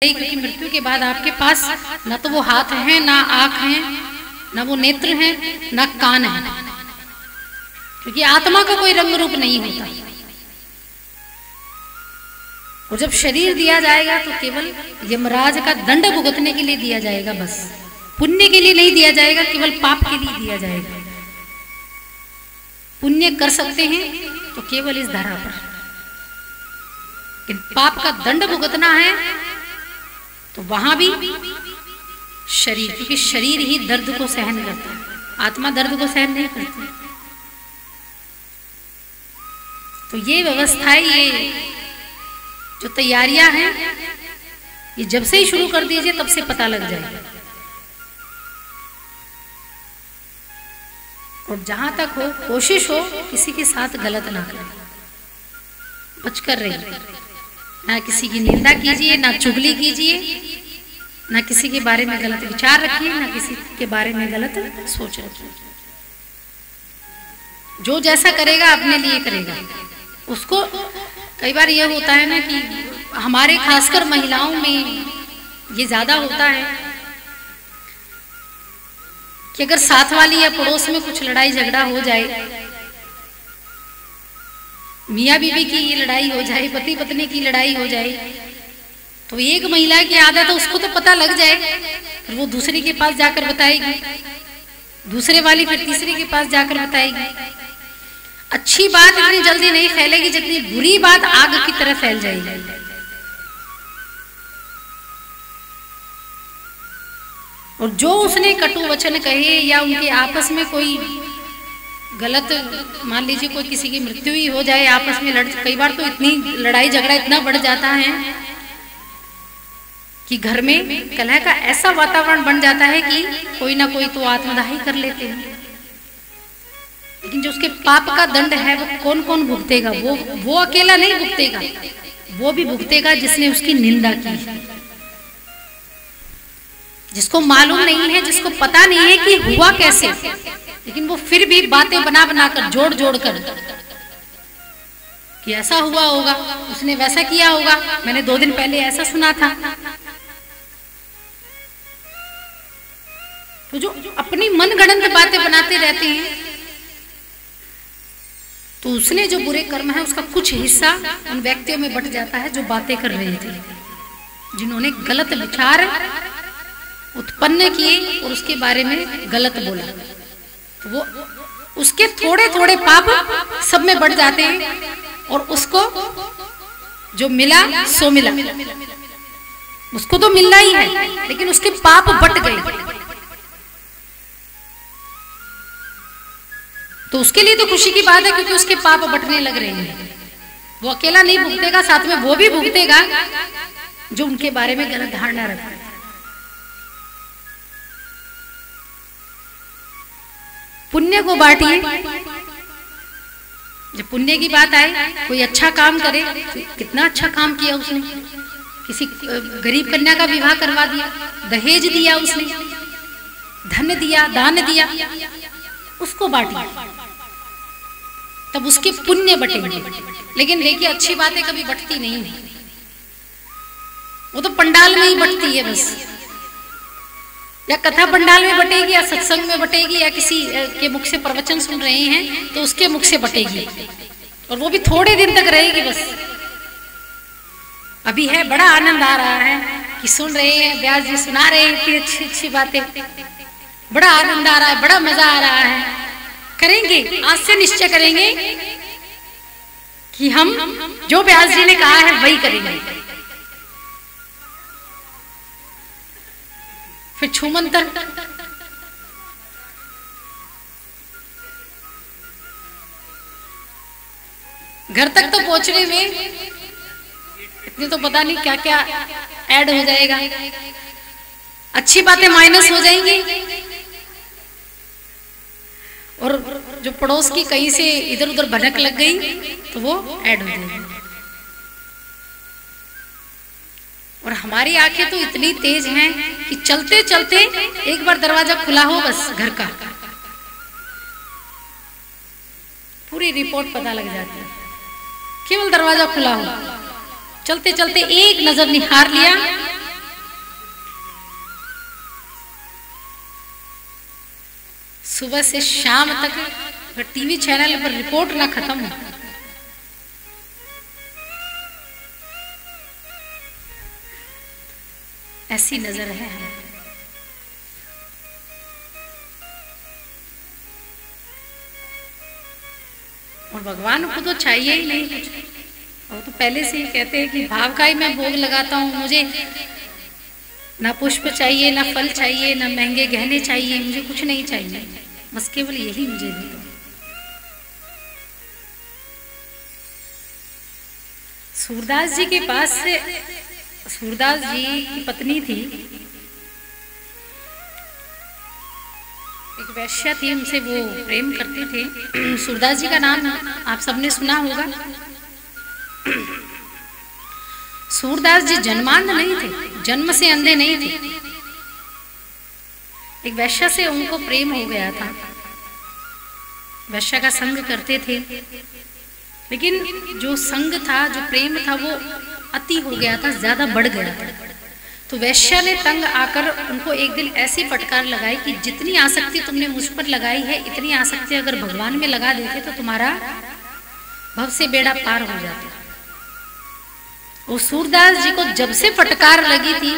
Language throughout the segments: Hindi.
क्योंकि मृत्यु के बाद आपके पास न तो वो हाथ हैं, ना आंख हैं, ना वो नेत्र हैं, ना कान है, क्योंकि आत्मा का कोई रंग रूप नहीं होता। और जब शरीर दिया जाएगा तो केवल यमराज का दंड भुगतने के लिए दिया जाएगा, बस पुण्य के लिए नहीं दिया जाएगा, केवल पाप के लिए दिया जाएगा। पुण्य कर सकते हैं तो केवल इस धरा पर, लेकिन पाप का दंड भुगतना है तो वहां भी शरीर, क्योंकि शरीर ही दर्द को सहन करता है, आत्मा दर्द को सहन नहीं करती। तो ये व्यवस्थाएं, ये जो तैयारियां हैं, ये जब से ही शुरू कर दीजिए तब से पता लग जाएगा। और जहां तक हो कोशिश हो किसी के साथ गलत ना करें, बचकर रहिए, ना किसी की निंदा कीजिए, ना चुगली कीजिए, ना किसी के बारे में गलत विचार रखिए, ना किसी के बारे में गलत सोच रखिए। जो जैसा करेगा अपने लिए करेगा। उसको कई बार यह होता है ना कि हमारे खासकर महिलाओं में ये ज्यादा होता है कि अगर साथ वाली या पड़ोस में कुछ लड़ाई झगड़ा हो जाए, मियाँ बीवी की ये लड़ाई हो जाए, पति पत्नी की लड़ाई हो जाए, तो एक महिला की आदत है उसको तो पता लग जाए, फिर वो दूसरे के पास जाकर बताएगी, दूसरे वाली फिर तीसरे के पास जाकर बताएगी। अच्छी बात इतनी जल्दी नहीं फैलेगी जितनी बुरी बात आग की तरह फैल जाएगी। और जो उसने कटु वचन कहे या उनके आपस में कोई गलत, मान लीजिए कोई किसी की मृत्यु ही हो जाए, आपस में कई बार तो इतनी लड़ाई झगड़ा इतना बढ़ जाता है कि घर में कलह का ऐसा वातावरण बन जाता है कि कोई ना कोई तो आत्मदाही कर लेते हैं। लेकिन जो उसके पाप का दंड है वो कौन कौन भुगतेगा? वो अकेला नहीं भुगतेगा, वो भी भुगतेगा जिसने उसकी निंदा की है, जिसको मालूम नहीं है, जिसको पता नहीं है कि हुआ कैसे, लेकिन वो फिर भी बातें बना बना कर, जोड़ जोड़ कर कि ऐसा हुआ होगा, उसने वैसा किया होगा, मैंने 2 दिन पहले ऐसा सुना था। तो जो अपनी मनगढ़ंत बातें बनाते रहते हैं, तो उसने जो बुरे कर्म है उसका कुछ हिस्सा उन व्यक्तियों में बट जाता है जो बातें कर रहे थे, जिन्होंने गलत विचार उत्पन्न किए और उसके बारे में गलत बोला। तो वो उसके थोड़े थोड़े पाप सब में बढ़ जाते हैं और उसको जो मिला सो मिला, उसको तो मिलना ही है, लेकिन उसके पाप बट गए। तो उसके लिए तो खुशी की बात है क्योंकि उसके पाप बटने लग रहे हैं। वो अकेला नहीं भुगतेगा, साथ में वो भी भुगतेगा जो उनके बारे में गलत धारणा रखता है। पुण्य को बांटिए। जब पुण्य की बात आए, कोई अच्छा काम करे, तो कितना अच्छा काम किया उसने, किसी गरीब कन्या का विवाह करवा दिया, दहेज दिया उसने, धन दिया, दान दिया, उसको बांटिए, तब उसके पुण्य बटेंगे। लेकिन देखिए अच्छी बातें कभी बटती नहीं है, वो तो पंडाल में ही बटती है बस, या कथा पंडाल में बटेगी, या सत्संग में बटेगी, या किसी के मुख से प्रवचन सुन रहे हैं तो उसके मुख से बटेगी, और वो भी थोड़े दिन तक रहेगी बस। अभी है बड़ा आनंद आ रहा है कि सुन रहे हैं, व्यास जी सुना रहे हैं इतनी अच्छी अच्छी बातें, बड़ा आनंद आ रहा है, बड़ा मजा आ रहा है। करेंगे, आज से निश्चय करेंगे कि हम जो व्यास जी ने कहा है वही करेंगे। फिर छूमंतर, घर तक तो पहुंचने में इतने तो पता नहीं क्या क्या ऐड हो जाएगा, अच्छी बातें माइनस हो जाएंगी, और जो पड़ोस की कहीं से इधर उधर भनक लग गई तो वो ऐड हो जाएगी। और हमारी आंखें तो इतनी तेज हैं कि चलते चलते एक बार दरवाजा खुला हो बस घर का, पूरी रिपोर्ट पता लग जाती है। केवल दरवाजा खुला हो, चलते चलते एक नजर निहार लिया सुबह से शाम तक अगर टीवी चैनल पर रिपोर्ट ना खत्म हो, ऐसी नजर है हमें। और भगवान को तो चाहिए ही नहीं कुछ, वो तो पहले से ही कहते हैं कि भाव का ही मैं भोग लगाता हूँ, मुझे ना पुष्प चाहिए, ना फल चाहिए, ना महंगे गहने चाहिए, मुझे कुछ नहीं चाहिए, बस केवल यही मुझे दे दो। सूरदास जी के पास से, सूरदास जी की पत्नी थी, एक वैश्या थी, उनसे वो प्रेम करते थे। सूरदास जी का नाम आप सबने सुना होगा। सूरदास जी जन्मांध नहीं थे, जन्म से अंधे नहीं थे। एक वैश्या से उनको प्रेम हो गया था, वैश्या का संग करते थे, लेकिन जो संग था, जो प्रेम था, वो अति हो गया था, ज्यादा बढ़ गया था। तो वैश्या ने तंग आकर उनको एक दिन ऐसी फटकार लगाई कि जितनी आसक्ति तुमने मुझ पर लगाई है, इतनी आसक्ति अगर भगवान में लगा देते तो तुम्हारा भव से बेड़ा पार हो जाता। और सूरदास जी को जब से फटकार लगी थी,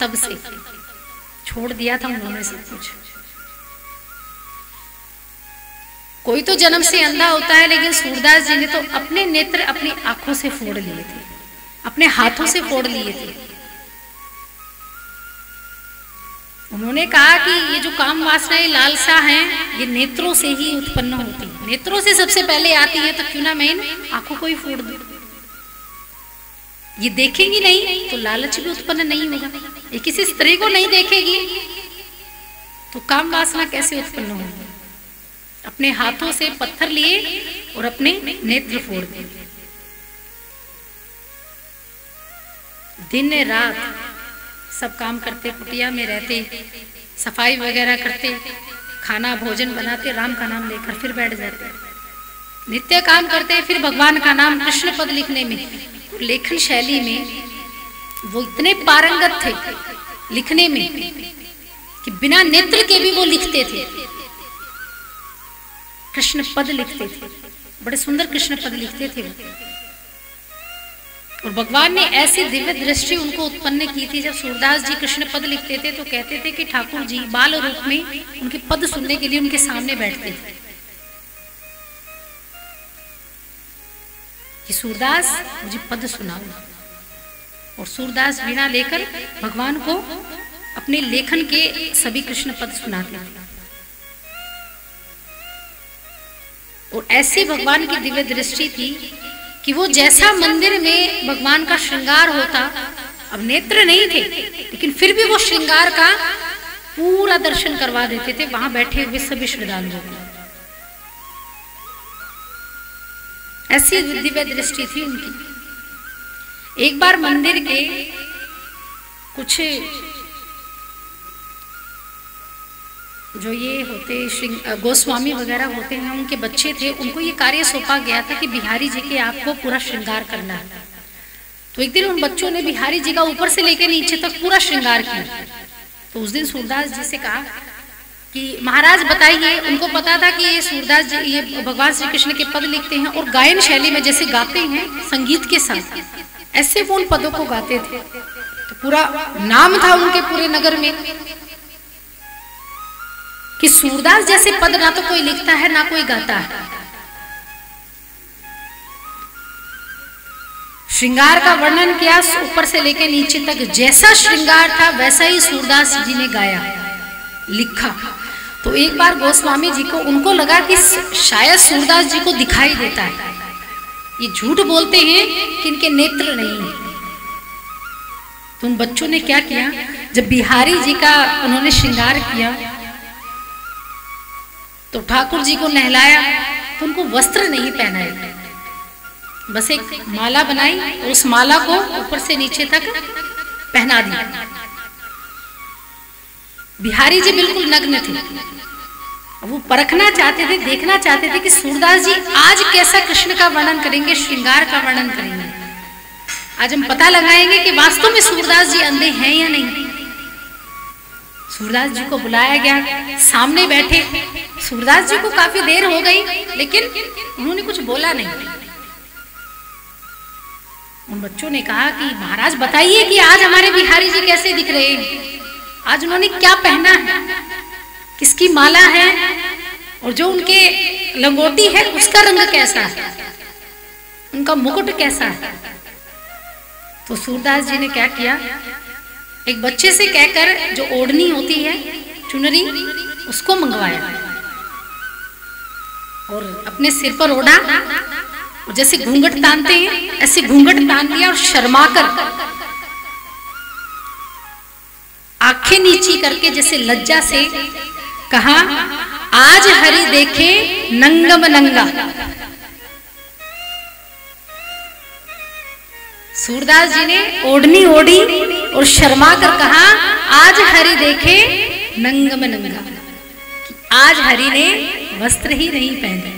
तब से छोड़ दिया था उन्होंने सब कुछ। कोई तो जन्म से अंधा होता है, लेकिन सूरदास जी ने तो अपने नेत्र अपनी आंखों से फोड़ लिए थे, अपने हाथों से फोड़ लिए थे। उन्होंने कहा कि ये जो काम वासनाएं, लालसा हैं, ये नेत्रों से ही उत्पन्न होती है, नेत्रों से सबसे पहले आती है, तो क्यों ना मैं इन आंखों को ही फोड़ दूं। ये देखेंगी नहीं तो लालच भी उत्पन्न नहीं होगा, ये किसी स्त्री को नहीं देखेगी तो काम वासना कैसे उत्पन्न होगी। अपने हाथों से पत्थर लिए और अपने नेत्र फोड़ दिए। दिन रात सब काम करते, कुटिया में रहते, सफाई वगैरह करते, खाना भोजन बनाते, राम का नाम लेकर फिर बैठ जाते, नित्य काम करते, फिर भगवान का नाम, कृष्ण पद लिखने में, लेखन शैली में वो इतने पारंगत थे लिखने में कि बिना नेत्र के भी वो लिखते थे, कृष्ण पद लिखते थे, बड़े सुंदर कृष्ण पद लिखते थे। और भगवान ने ऐसी दिव्य दृष्टि उनको उत्पन्न की थी, जब सूरदास जी कृष्ण पद लिखते थे तो कहते थे कि ठाकुर जी बाल रूप में उनके पद सुनने के लिए उनके सामने बैठते थे कि सूरदास मुझे पद सुनाओ। और सूरदास वीणा लेकर भगवान को अपने लेखन के सभी कृष्ण पद सुनाते थे। और ऐसी भगवान की दिव्य दृष्टि थी कि वो जैसा मंदिर में भगवान का श्रृंगार होता, अब नेत्र नहीं थे लेकिन फिर भी वो श्रृंगार का पूरा दर्शन करवा देते थे वहां बैठे हुए सभी श्रद्धालुओं को। ऐसी दिव्य दृष्टि थी उनकी। एक बार मंदिर के कुछ जो ये होते गोस्वामी वगैरह होते हैं, उनके बच्चे थे, उनको ये कार्य सौंपा गया था कि बिहारी जी के आपको पूरा श्रृंगार करना है। तो एक दिन उन बच्चों ने बिहारी जी का ऊपर से लेकर नीचे तक पूरा श्रृंगार किया। तो उस दिन सूरदास जी से कहा कि महाराज बताइए, उनको पता था कि ये सूरदास जी ये भगवान श्री कृष्ण के पद लिखते हैं और गायन शैली में जैसे गाते हैं संगीत के साथ, ऐसे वो उन पदों को गाते थे। तो पूरा नाम था उनके पूरे नगर में कि सूरदास जैसे पद ना तो कोई लिखता है ना कोई गाता है। श्रृंगार का वर्णन किया ऊपर से लेकर नीचे तक, जैसा श्रृंगार था वैसा ही सूरदास जी ने गाया, लिखा। तो एक बार गोस्वामी जी को उनको लगा कि शायद सूरदास जी को दिखाई देता है, ये झूठ बोलते हैं कि इनके नेत्र नहीं है। तो उन बच्चों ने क्या किया, जब बिहारी जी का उन्होंने श्रृंगार किया तो ठाकुर जी को नहलाया, तो उनको वस्त्र नहीं पहनाए, बस एक माला बनाई और उस माला को ऊपर से नीचे तक पहना दिया। बिहारी जी बिल्कुल नग्न थे, वो परखना चाहते थे, देखना चाहते थे कि सूरदास जी आज कैसा कृष्ण का वर्णन करेंगे, श्रृंगार का वर्णन करेंगे। आज हम पता लगाएंगे कि वास्तव में सूरदास जी अंधे हैं या नहीं। सूरदास जी को बुलाया गया, सामने बैठे। सूरदास जी को काफी देर हो गई, लेकिन उन्होंने कुछ बोला नहीं। उन बच्चों ने कहा कि महाराज बताइए कि आज हमारे बिहारी जी कैसे दिख रहे हैं, आज उन्होंने क्या पहना है, किसकी माला है, और जो उनके लंगोटी है उसका रंग कैसा है, उनका मुकुट कैसा है। तो सूरदास जी ने क्या किया, एक बच्चे से कहकर जो ओढ़नी होती है, चुनरी, उसको मंगवाया और अपने सिर पर ओढ़ा, और जैसे घूंघट तानते हैं ऐसे घूंघट तान लिया और शर्माकर आंखें नीची करके जैसे लज्जा से कहा, आज हरि देखे नंगम नंगा। सूरदास जी ने ओढ़नी ओढ़ी और शर्मा कर कहा, आज हरि देखे नंगम नंगा, आज हरि ने वस्त्र ही नहीं पहने,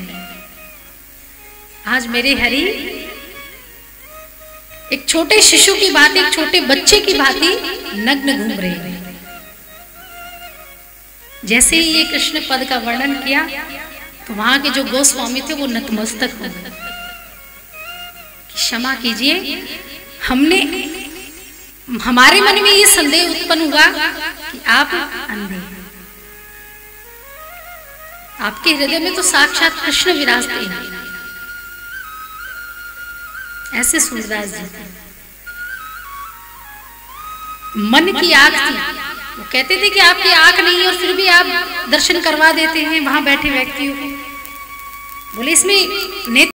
आज मेरे हरि एक छोटे शिशु की भांति, एक छोटे बच्चे की भांति नग्न घूम रहे हैं। जैसे ही ये कृष्ण पद का वर्णन किया तो वहां के जो गोस्वामी थे वो नतमस्तक हो गए, क्षमा कीजिए, हमारे मन में ये संदेह उत्पन्न हुआ कि आप अंधे हैं, आपके हृदय में तो साक्षात कृष्ण विराजते हैं। ऐसे सूरदास जी मन की आंख थी, वो कहते थे कि आपकी आंख नहीं है और फिर भी आप दर्शन करवा देते हैं वहां बैठे व्यक्तियों को। बोले इसमें नेत्र